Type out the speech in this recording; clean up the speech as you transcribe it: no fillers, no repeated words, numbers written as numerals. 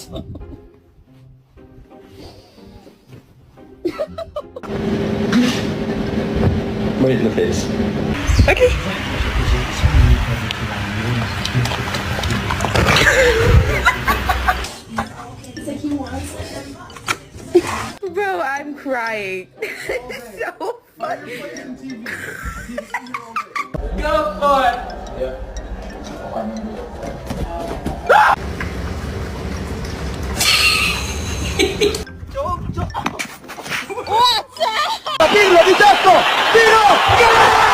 Right in the face. Okay. Bro, I'm crying. It's so funny. Go for it! What? ¡Tiro, di testo! ¡Tiro!